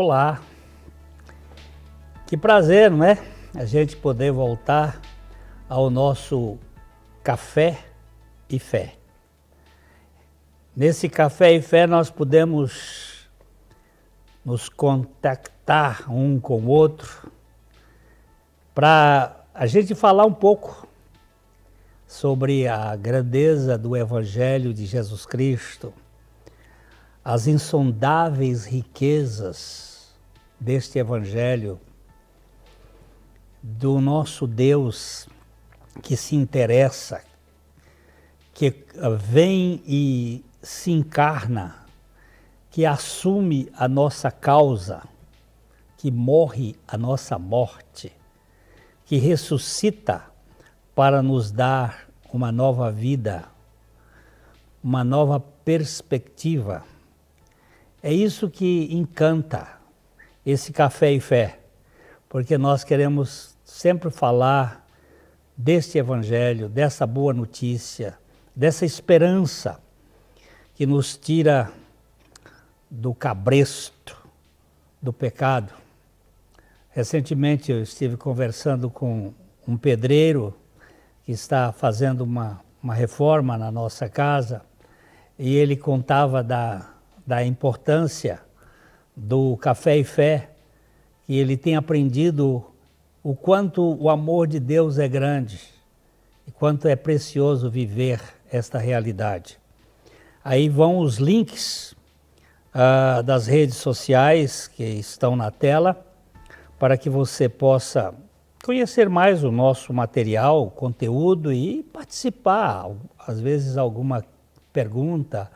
Olá, que prazer, não é? A gente poder voltar ao nosso Café e Fé. Nesse Café e Fé nós podemos nos contactar um com o outro para a gente falar um pouco sobre a grandeza do Evangelho de Jesus Cristo, as insondáveis riquezas deste Evangelho, do nosso Deus que se interessa, que vem e se encarna, que assume a nossa causa, que morre a nossa morte, que ressuscita para nos dar uma nova vida, uma nova perspectiva. É isso que encanta esse Café e Fé, porque nós queremos sempre falar deste Evangelho, dessa boa notícia, dessa esperança que nos tira do cabresto, do pecado. Recentemente eu estive conversando com um pedreiro que está fazendo uma reforma na nossa casa e ele contava da importância do Café e Fé, que ele tem aprendido o quanto o amor de Deus é grande e quanto é precioso viver esta realidade. Aí vão os links das redes sociais que estão na tela para que você possa conhecer mais o nosso material, o conteúdo e participar. Às vezes alguma pergunta,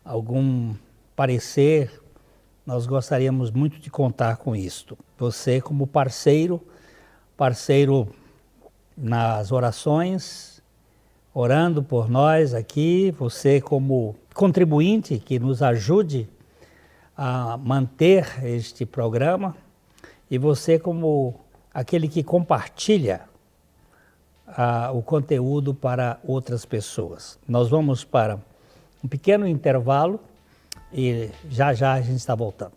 algum parecer, nós gostaríamos muito de contar com isto. Você como parceiro nas orações, orando por nós aqui, você como contribuinte que nos ajude a manter este programa e você como aquele que compartilha o conteúdo para outras pessoas. Nós vamos para um pequeno intervalo e já a gente está voltando.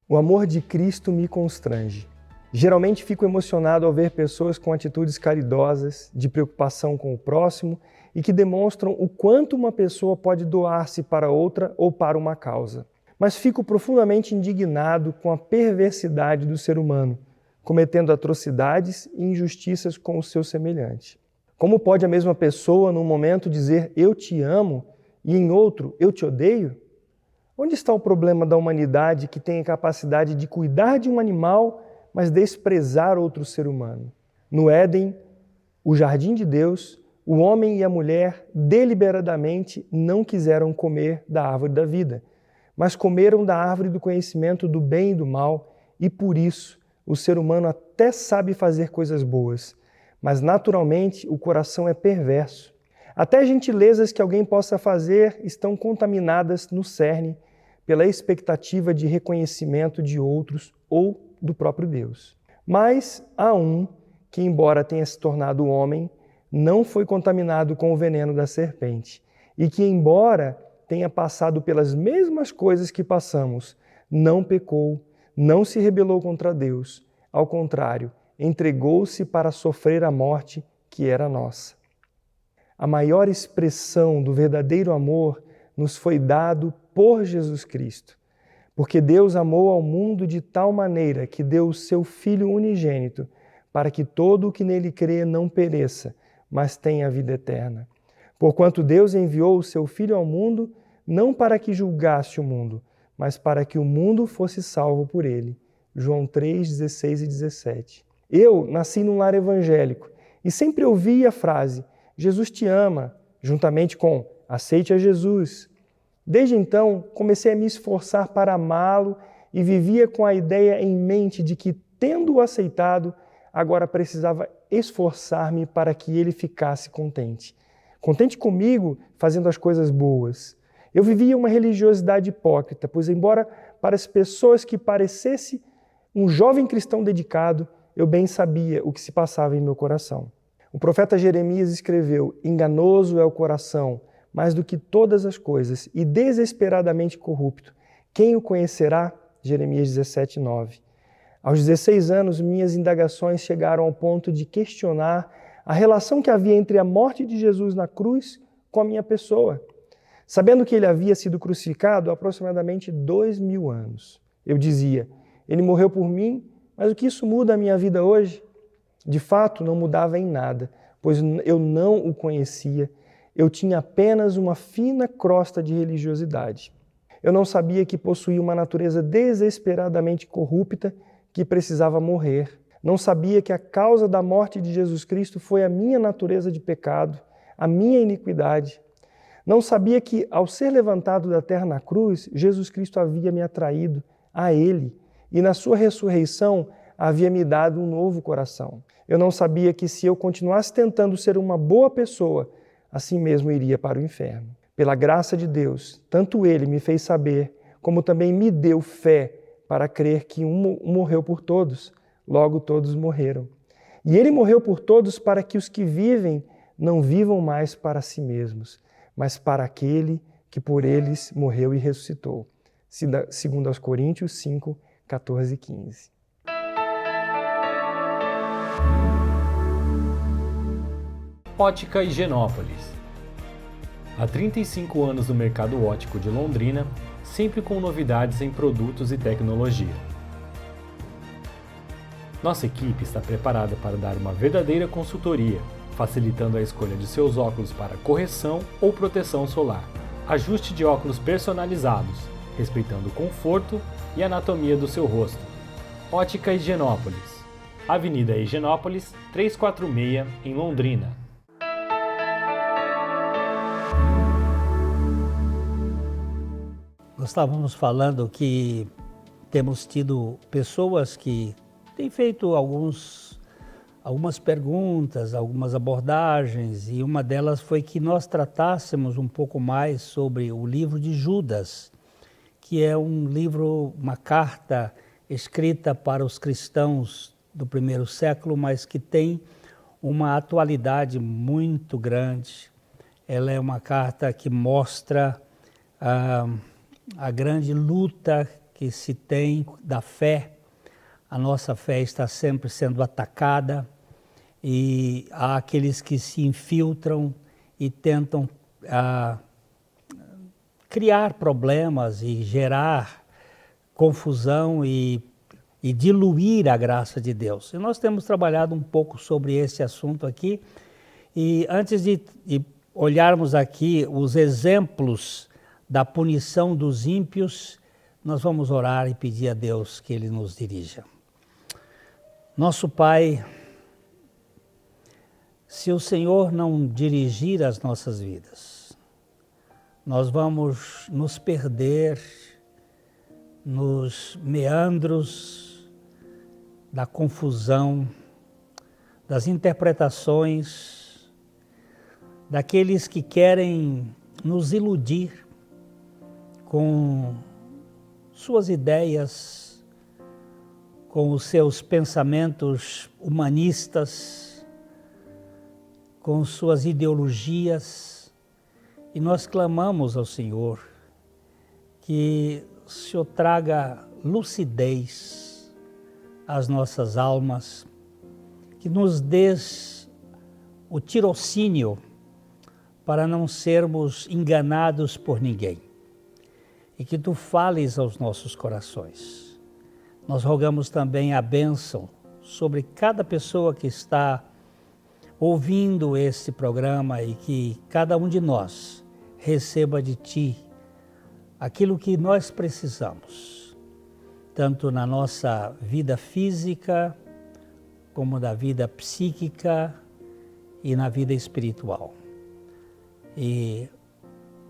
O amor de Cristo me constrange. Geralmente fico emocionado ao ver pessoas com atitudes caridosas, de preocupação com o próximo e que demonstram o quanto uma pessoa pode doar-se para outra ou para uma causa. Mas fico profundamente indignado com a perversidade do ser humano, cometendo atrocidades e injustiças com o seu semelhante. Como pode a mesma pessoa, num momento, dizer eu te amo e em outro eu te odeio? Onde está o problema da humanidade que tem a capacidade de cuidar de um animal, mas desprezar outro ser humano? No Éden, o jardim de Deus, o homem e a mulher deliberadamente não quiseram comer da árvore da vida, mas comeram da árvore do conhecimento do bem e do mal, e por isso o ser humano até sabe fazer coisas boas, mas naturalmente o coração é perverso. Até gentilezas que alguém possa fazer estão contaminadas no cerne pela expectativa de reconhecimento de outros ou do próprio Deus. Mas há um que, embora tenha se tornado homem, não foi contaminado com o veneno da serpente, e que, embora tenha passado pelas mesmas coisas que passamos, não pecou, não se rebelou contra Deus. Ao contrário, entregou-se para sofrer a morte que era nossa. A maior expressão do verdadeiro amor nos foi dado por Jesus Cristo, porque Deus amou ao mundo de tal maneira que deu o seu Filho unigênito, para que todo o que nele crê não pereça, mas tenha a vida eterna. Porquanto Deus enviou o seu Filho ao mundo, não para que julgasse o mundo, mas para que o mundo fosse salvo por ele. João 3, 16 e 17. Eu nasci num lar evangélico e sempre ouvi a frase Jesus te ama, juntamente com aceite a Jesus. Desde então, comecei a me esforçar para amá-lo e vivia com a ideia em mente de que, tendo-o aceitado, agora precisava esforçar-me para que ele ficasse contente. Contente comigo, fazendo as coisas boas. Eu vivia uma religiosidade hipócrita, pois embora para as pessoas que parecesse um jovem cristão dedicado, eu bem sabia o que se passava em meu coração. O profeta Jeremias escreveu: enganoso é o coração, mais do que todas as coisas e desesperadamente corrupto. Quem o conhecerá? Jeremias 17:9. Aos 16 anos, minhas indagações chegaram ao ponto de questionar a relação que havia entre a morte de Jesus na cruz com a minha pessoa. Sabendo que ele havia sido crucificado há aproximadamente 2000 anos, eu dizia, ele morreu por mim, mas o que isso muda a minha vida hoje? De fato, não mudava em nada, pois eu não o conhecia. Eu tinha apenas uma fina crosta de religiosidade. Eu não sabia que possuía uma natureza desesperadamente corrupta que precisava morrer. Não sabia que a causa da morte de Jesus Cristo foi a minha natureza de pecado, a minha iniquidade. Não sabia que, ao ser levantado da terra na cruz, Jesus Cristo havia me atraído a Ele e, na sua ressurreição, havia me dado um novo coração. Eu não sabia que, se eu continuasse tentando ser uma boa pessoa, assim mesmo iria para o inferno. Pela graça de Deus, tanto Ele me fez saber, como também me deu fé para crer que um morreu por todos, logo todos morreram. E Ele morreu por todos para que os que vivem não vivam mais para si mesmos, mas para aquele que por eles morreu e ressuscitou. Segundo aos Coríntios 5, 14 e 15. Ótica Higienópolis. Há 35 anos no mercado óptico de Londrina, sempre com novidades em produtos e tecnologia. Nossa equipe está preparada para dar uma verdadeira consultoria, facilitando a escolha de seus óculos para correção ou proteção solar. Ajuste de óculos personalizados, respeitando o conforto e anatomia do seu rosto. Ótica Higienópolis. Avenida Higienópolis, 346, em Londrina. Nós estávamos falando que temos tido pessoas que têm feito algumas perguntas, algumas abordagens, e uma delas foi que nós tratássemos um pouco mais sobre o livro de Judas, que é um livro, uma carta escrita para os cristãos do primeiro século, mas que tem uma atualidade muito grande. Ela é uma carta que mostra a grande luta que se tem da fé. A nossa fé está sempre sendo atacada e há aqueles que se infiltram e tentam criar problemas e gerar confusão e diluir a graça de Deus. E nós temos trabalhado um pouco sobre esse assunto aqui. E antes de olharmos aqui os exemplos da punição dos ímpios, nós vamos orar e pedir a Deus que Ele nos dirija. Nosso Pai, se o Senhor não dirigir as nossas vidas, nós vamos nos perder nos meandros da confusão, das interpretações, daqueles que querem nos iludir com suas ideias, com os seus pensamentos humanistas, com suas ideologias, e nós clamamos ao Senhor que o Senhor traga lucidez às nossas almas, que nos dês o tirocínio para não sermos enganados por ninguém, e que Tu fales aos nossos corações. Nós rogamos também a bênção sobre cada pessoa que está ouvindo este programa e que cada um de nós receba de Ti aquilo que nós precisamos, tanto na nossa vida física, como na vida psíquica e na vida espiritual. E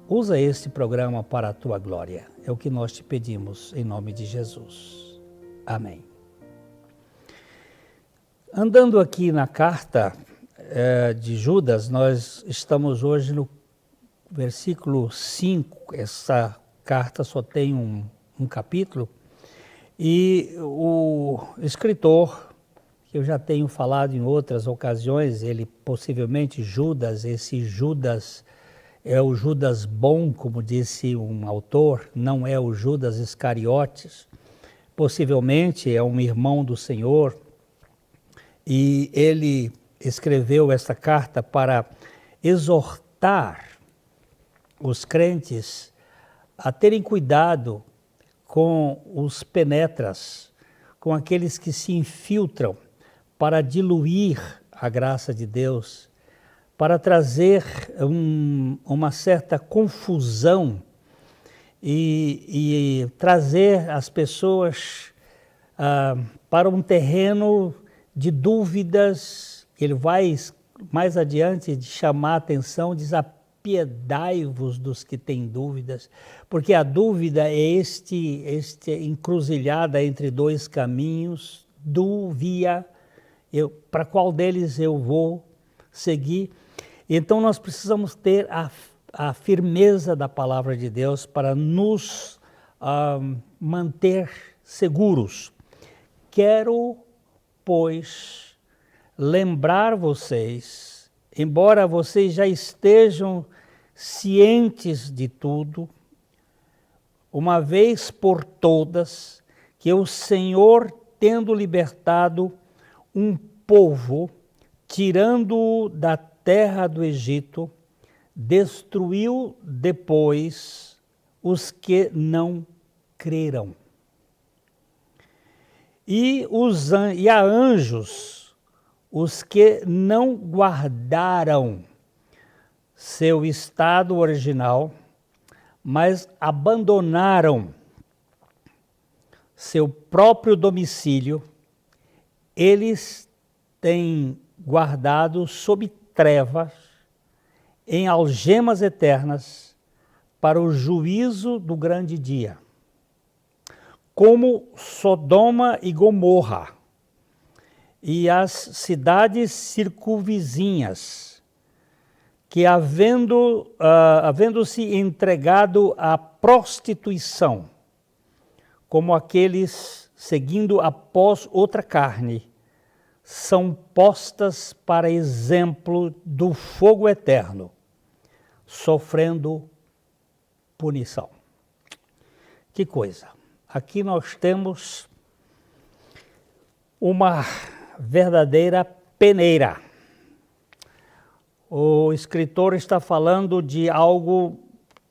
usa este programa para a Tua glória. É o que nós te pedimos em nome de Jesus. Amém. Andando aqui na carta de Judas, nós estamos hoje no versículo 5. Essa carta só tem um capítulo. E o escritor, que eu já tenho falado em outras ocasiões, ele possivelmente Judas, esse Judas é o Judas bom, como disse um autor, não é o Judas Iscariotes. Possivelmente é um irmão do Senhor, e ele escreveu esta carta para exortar os crentes a terem cuidado com os penetras, com aqueles que se infiltram para diluir a graça de Deus, para trazer uma certa confusão e trazer as pessoas para um terreno de dúvidas. Ele vai mais adiante de chamar a atenção, diz: apiedai-vos dos que têm dúvidas, porque a dúvida é este encruzilhada entre dois caminhos, dúvia, para qual deles eu vou seguir. Então nós precisamos ter a firmeza da palavra de Deus para nos manter seguros. Quero, pois, lembrar vocês, embora vocês já estejam cientes de tudo, uma vez por todas, que o Senhor, tendo libertado um povo, tirando-o da terra do Egito, destruiu depois os que não creram. E a anjos, os que não guardaram seu estado original, mas abandonaram seu próprio domicílio, eles têm guardado sob trevas, em algemas eternas, para o juízo do grande dia. Como Sodoma e Gomorra e as cidades circunvizinhas, que havendo-se entregado à prostituição, como aqueles seguindo após outra carne, são postas para exemplo do fogo eterno, sofrendo punição. Que coisa! Aqui nós temos uma verdadeira peneira. O escritor está falando de algo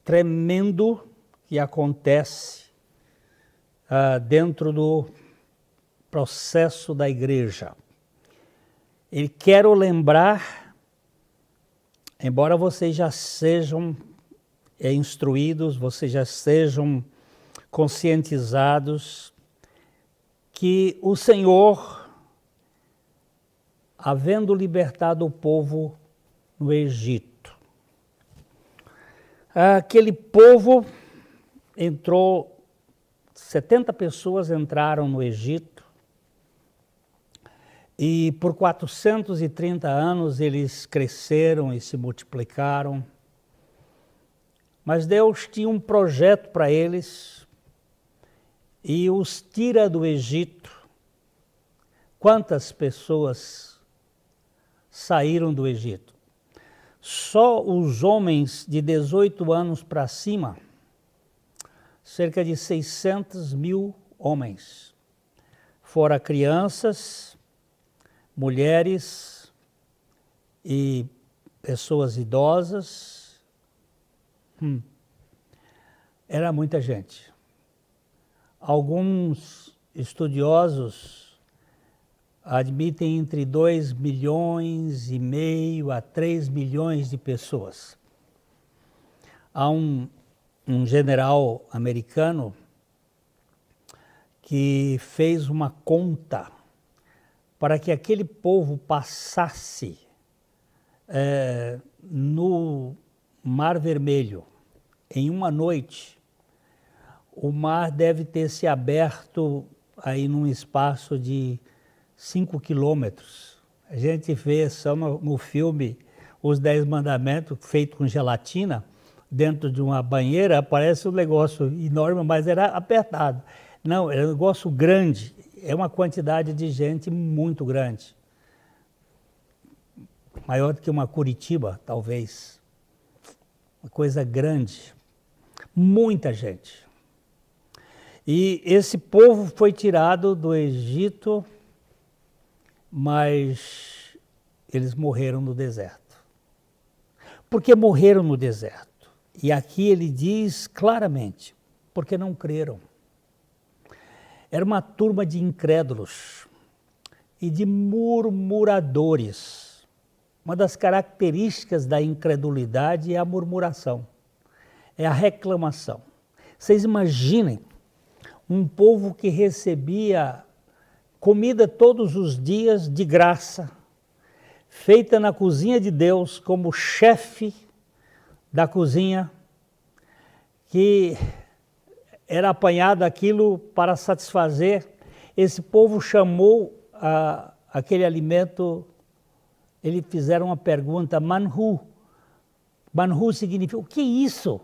tremendo que acontece dentro do processo da igreja. Ele quer lembrar, embora vocês já sejam instruídos, vocês já sejam conscientizados, que o Senhor, havendo libertado o povo no Egito, aquele povo entrou, 70 pessoas entraram no Egito, e por 430 anos eles cresceram e se multiplicaram, mas Deus tinha um projeto para eles e os tira do Egito. Quantas pessoas saíram do Egito? Só os homens de 18 anos para cima, cerca de 600 mil homens, fora crianças, mulheres e pessoas idosas. Era muita gente. Alguns estudiosos admitem entre 2,5 milhões a 3 milhões de pessoas. Há um general americano que fez uma conta para que aquele povo passasse no Mar Vermelho em uma noite. O mar deve ter se aberto aí num espaço de 5 quilômetros. A gente vê só no filme Os 10 Mandamentos, feito com gelatina, dentro de uma banheira, parece um negócio enorme, mas era apertado. Não, era um negócio grande, é uma quantidade de gente muito grande. Maior do que uma Curitiba, talvez. uma coisa grande, muita gente. E esse povo foi tirado do Egito, mas eles morreram no deserto. Por que morreram no deserto? E aqui ele diz claramente, porque não creram. Era uma turma de incrédulos e de murmuradores. Uma das características da incredulidade é a murmuração, é a reclamação. Vocês imaginem um povo que recebia comida todos os dias de graça, feita na cozinha de Deus como chefe da cozinha, que era apanhado aquilo para satisfazer. Esse povo chamou aquele alimento, eles fizeram uma pergunta, manhu. Manhu significa, o que é isso?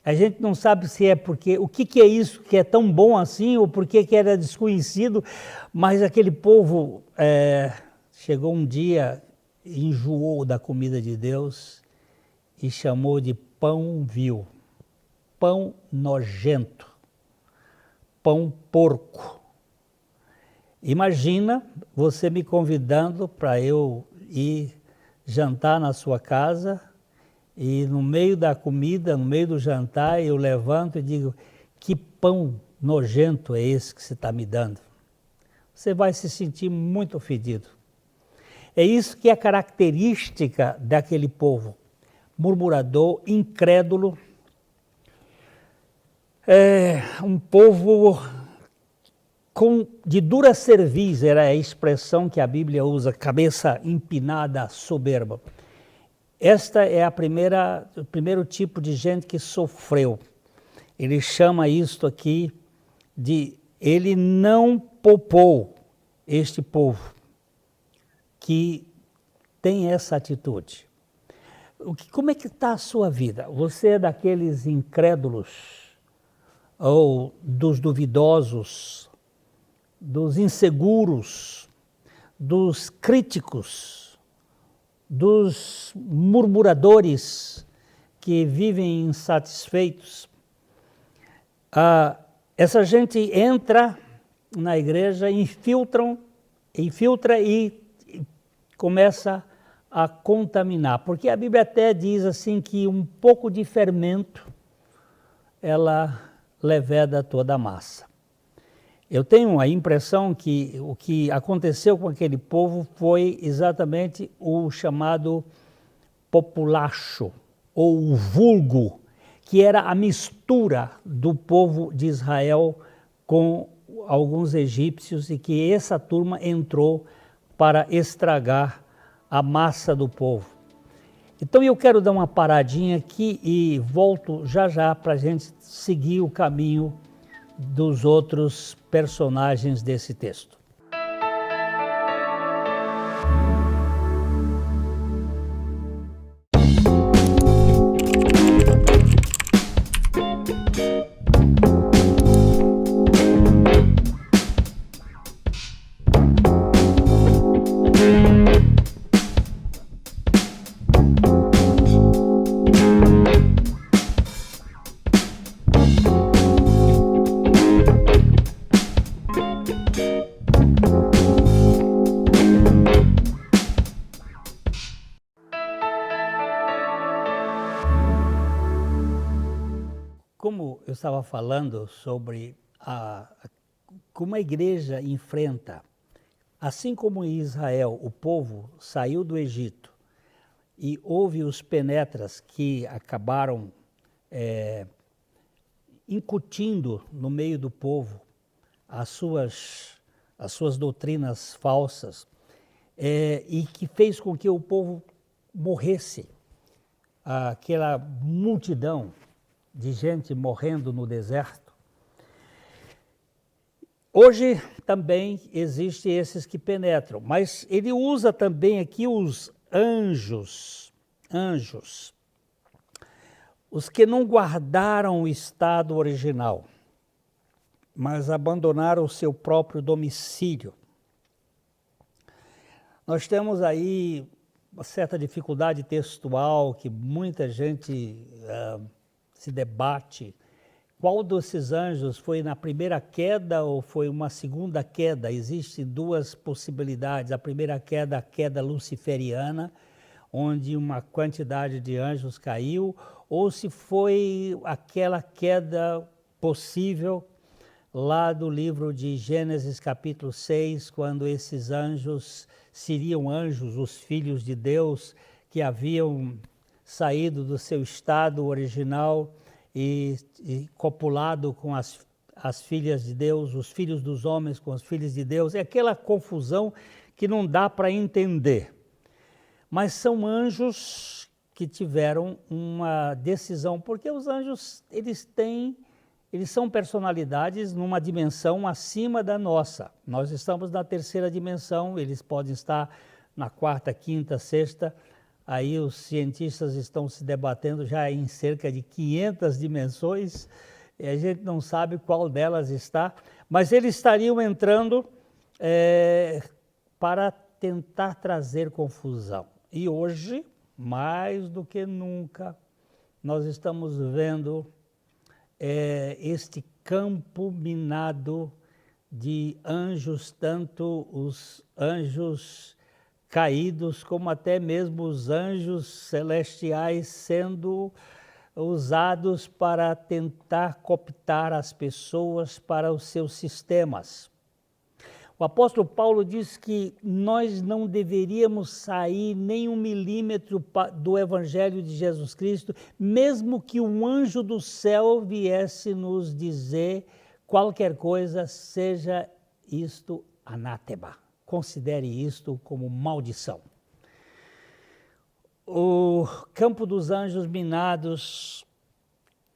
A gente não sabe se é porque, o que é isso que é tão bom assim, ou porque que era desconhecido, mas aquele povo chegou um dia, enjoou da comida de Deus e chamou de pão vil, pão nojento, pão porco. Imagina você me convidando para eu ir jantar na sua casa e no meio da comida, no meio do jantar, eu levanto e digo, que pão nojento é esse que você está me dando? Você vai se sentir muito ofendido. É isso que é característica daquele povo, murmurador, incrédulo, um povo de dura cerviz, era a expressão que a Bíblia usa, cabeça empinada, soberba. Esta é o primeiro tipo de gente que sofreu. Ele chama isto aqui de, ele não poupou este povo que tem essa atitude. Como é que está a sua vida? Você é daqueles incrédulos, ou dos duvidosos, dos inseguros, dos críticos, dos murmuradores que vivem insatisfeitos? Essa gente entra na igreja, infiltra e começa a contaminar, porque a Bíblia até diz assim que um pouco de fermento ela leveda toda a massa. Eu tenho a impressão que o que aconteceu com aquele povo foi exatamente o chamado populacho, ou o vulgo, que era a mistura do povo de Israel com alguns egípcios, e que essa turma entrou para estragar a massa do povo. Então eu quero dar uma paradinha aqui e volto já para a gente seguir o caminho dos outros personagens desse texto. Como eu estava falando sobre como a igreja enfrenta, assim como em Israel o povo saiu do Egito e houve os penetras que acabaram incutindo no meio do povo as suas doutrinas falsas, e que fez com que o povo morresse, aquela multidão de gente morrendo no deserto. Hoje também existem esses que penetram, mas ele usa também aqui os anjos, os que não guardaram o estado original, mas abandonaram o seu próprio domicílio. Nós temos aí uma certa dificuldade textual que muita gente se debate. Qual desses anjos foi na primeira queda ou foi uma segunda queda? Existem duas possibilidades. A primeira queda, a queda luciferiana, onde uma quantidade de anjos caiu, ou se foi aquela queda possível lá do livro de Gênesis capítulo 6, quando esses anjos seriam anjos, os filhos de Deus, que haviam saído do seu estado original e copulado com as filhas de Deus, os filhos dos homens com as filhas de Deus. É aquela confusão que não dá para entender. Mas são anjos que tiveram uma decisão, porque os anjos, eles são personalidades numa dimensão acima da nossa. Nós estamos na terceira dimensão, eles podem estar na quarta, quinta, sexta. Aí os cientistas estão se debatendo já em cerca de 500 dimensões, e a gente não sabe qual delas está, mas eles estariam entrando para tentar trazer confusão. E hoje, mais do que nunca, nós estamos vendo este campo minado de anjos, tanto os anjos caídos como até mesmo os anjos celestiais sendo usados para tentar cooptar as pessoas para os seus sistemas. O apóstolo Paulo diz que nós não deveríamos sair nem 1 milímetro do evangelho de Jesus Cristo, mesmo que um anjo do céu viesse nos dizer qualquer coisa, seja isto anátema. Considere isto como maldição. O campo dos anjos minados,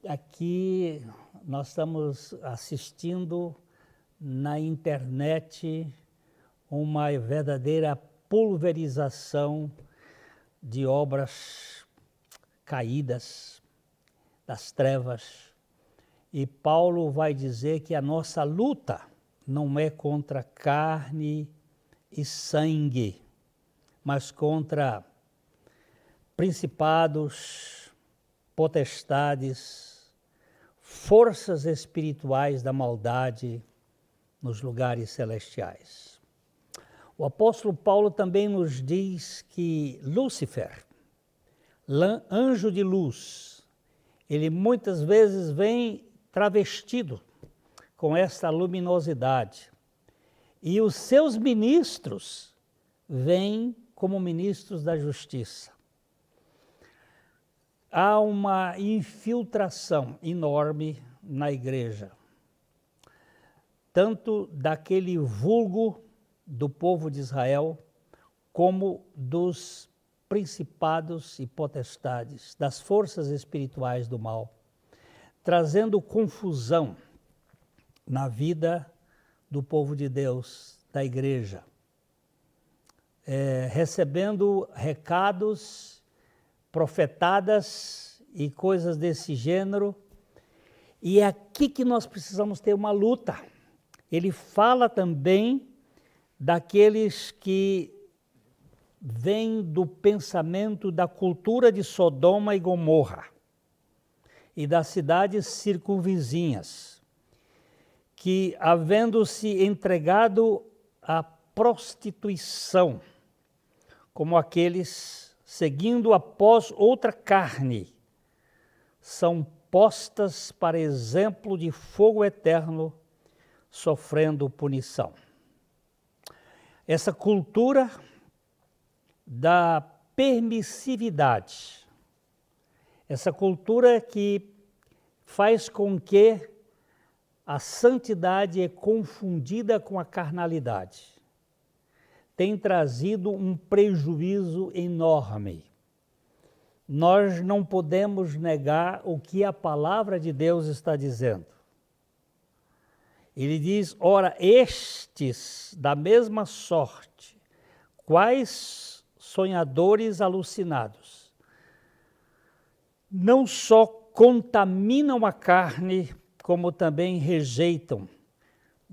aqui nós estamos assistindo na internet uma verdadeira pulverização de obras caídas das trevas. E Paulo vai dizer que a nossa luta não é contra carne e sangue, mas contra principados, potestades, forças espirituais da maldade nos lugares celestiais. O apóstolo Paulo também nos diz que Lúcifer, anjo de luz, ele muitas vezes vem travestido com esta luminosidade. E os seus ministros vêm como ministros da justiça. Há uma infiltração enorme na igreja, tanto daquele vulgo do povo de Israel, como dos principados e potestades, das forças espirituais do mal, trazendo confusão na vida do povo de Deus, da igreja, recebendo recados, profetadas e coisas desse gênero. E é aqui que nós precisamos ter uma luta. Ele fala também daqueles que vêm do pensamento da cultura de Sodoma e Gomorra e das cidades circunvizinhas, que, havendo-se entregado à prostituição, como aqueles seguindo após outra carne, são postas para exemplo de fogo eterno, sofrendo punição. Essa cultura da permissividade, essa cultura que faz com que a santidade é confundida com a carnalidade, tem trazido um prejuízo enorme. Nós não podemos negar o que a palavra de Deus está dizendo. Ele diz, ora, estes da mesma sorte, quais sonhadores alucinados, não só contaminam a carne, como também rejeitam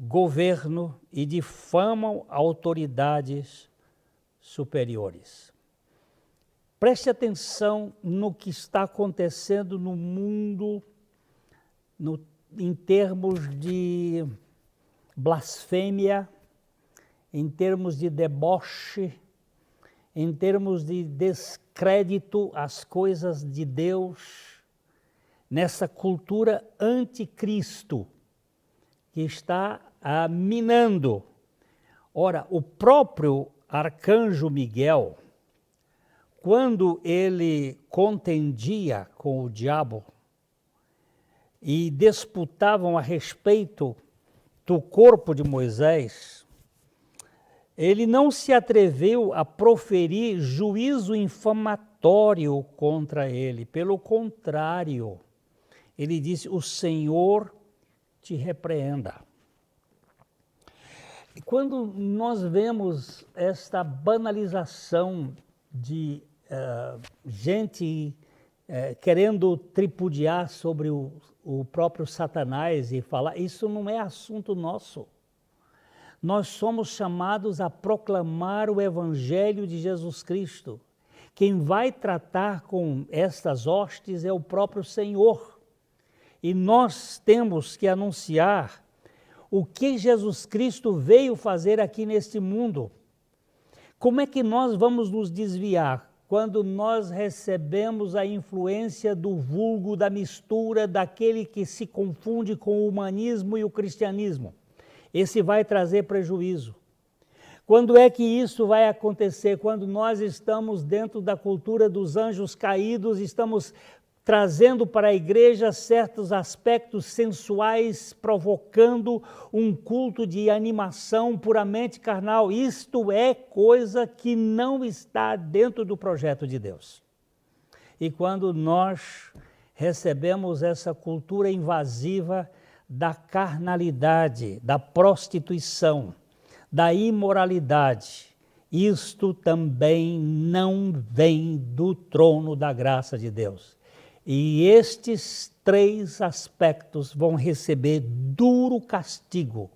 governo e difamam autoridades superiores. Preste atenção no que está acontecendo no mundo em termos de blasfêmia, em termos de deboche, em termos de descrédito às coisas de Deus, nessa cultura anticristo que está minando. Ora, o próprio arcanjo Miguel, quando ele contendia com o diabo e disputavam a respeito do corpo de Moisés, ele não se atreveu a proferir juízo infamatório contra ele. Pelo contrário, ele disse: o Senhor te repreenda. E quando nós vemos esta banalização de gente querendo tripudiar sobre o próprio Satanás e falar, isso não é assunto nosso. Nós somos chamados a proclamar o Evangelho de Jesus Cristo. Quem vai tratar com estas hostes é o próprio Senhor. E nós temos que anunciar o que Jesus Cristo veio fazer aqui neste mundo. Como é que nós vamos nos desviar quando nós recebemos a influência do vulgo, da mistura, daquele que se confunde com o humanismo e o cristianismo? Esse vai trazer prejuízo. Quando é que isso vai acontecer? Quando nós estamos dentro da cultura dos anjos caídos, estamos trazendo para a igreja certos aspectos sensuais, provocando um culto de animação puramente carnal. Isto é coisa que não está dentro do projeto de Deus. E quando nós recebemos essa cultura invasiva da carnalidade, da prostituição, da imoralidade, isto também não vem do trono da graça de Deus. E estes três aspectos vão receber duro castigo.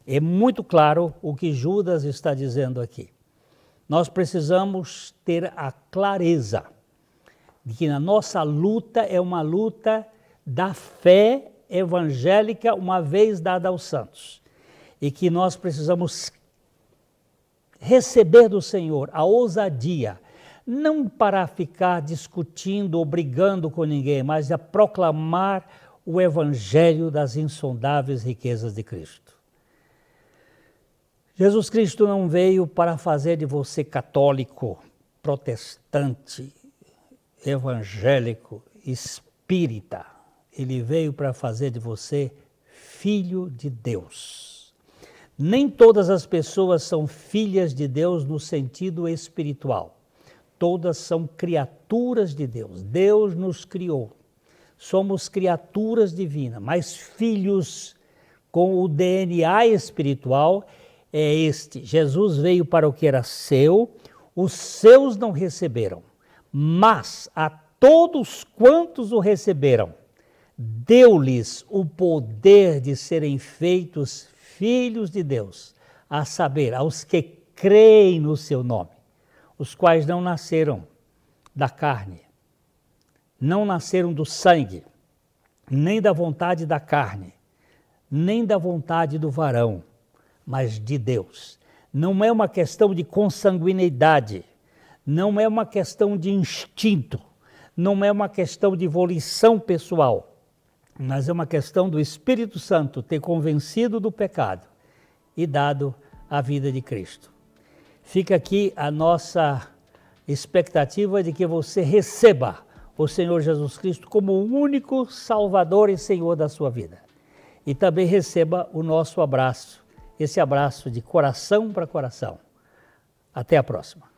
É muito claro o que Judas está dizendo aqui. Nós precisamos ter a clareza de que a nossa luta é uma luta da fé evangélica, uma vez dada aos santos. E que nós precisamos receber do Senhor a ousadia, não para ficar discutindo ou brigando com ninguém, mas a proclamar o evangelho das insondáveis riquezas de Cristo. Jesus Cristo não veio para fazer de você católico, protestante, evangélico, espírita. Ele veio para fazer de você filho de Deus. Nem todas as pessoas são filhas de Deus no sentido espiritual. Todas são criaturas de Deus. Deus nos criou. Somos criaturas divinas, mas filhos com o DNA espiritual é este. Jesus veio para o que era seu, os seus não receberam, mas a todos quantos o receberam, deu-lhes o poder de serem feitos filhos de Deus, a saber, aos que creem no seu nome, os quais não nasceram da carne, não nasceram do sangue, nem da vontade da carne, nem da vontade do varão, mas de Deus. Não é uma questão de consanguinidade, não é uma questão de instinto, não é uma questão de volição pessoal, mas é uma questão do Espírito Santo ter convencido do pecado e dado a vida de Cristo. Fica aqui a nossa expectativa de que você receba o Senhor Jesus Cristo como o único Salvador e Senhor da sua vida. E também receba o nosso abraço, esse abraço de coração para coração. Até a próxima.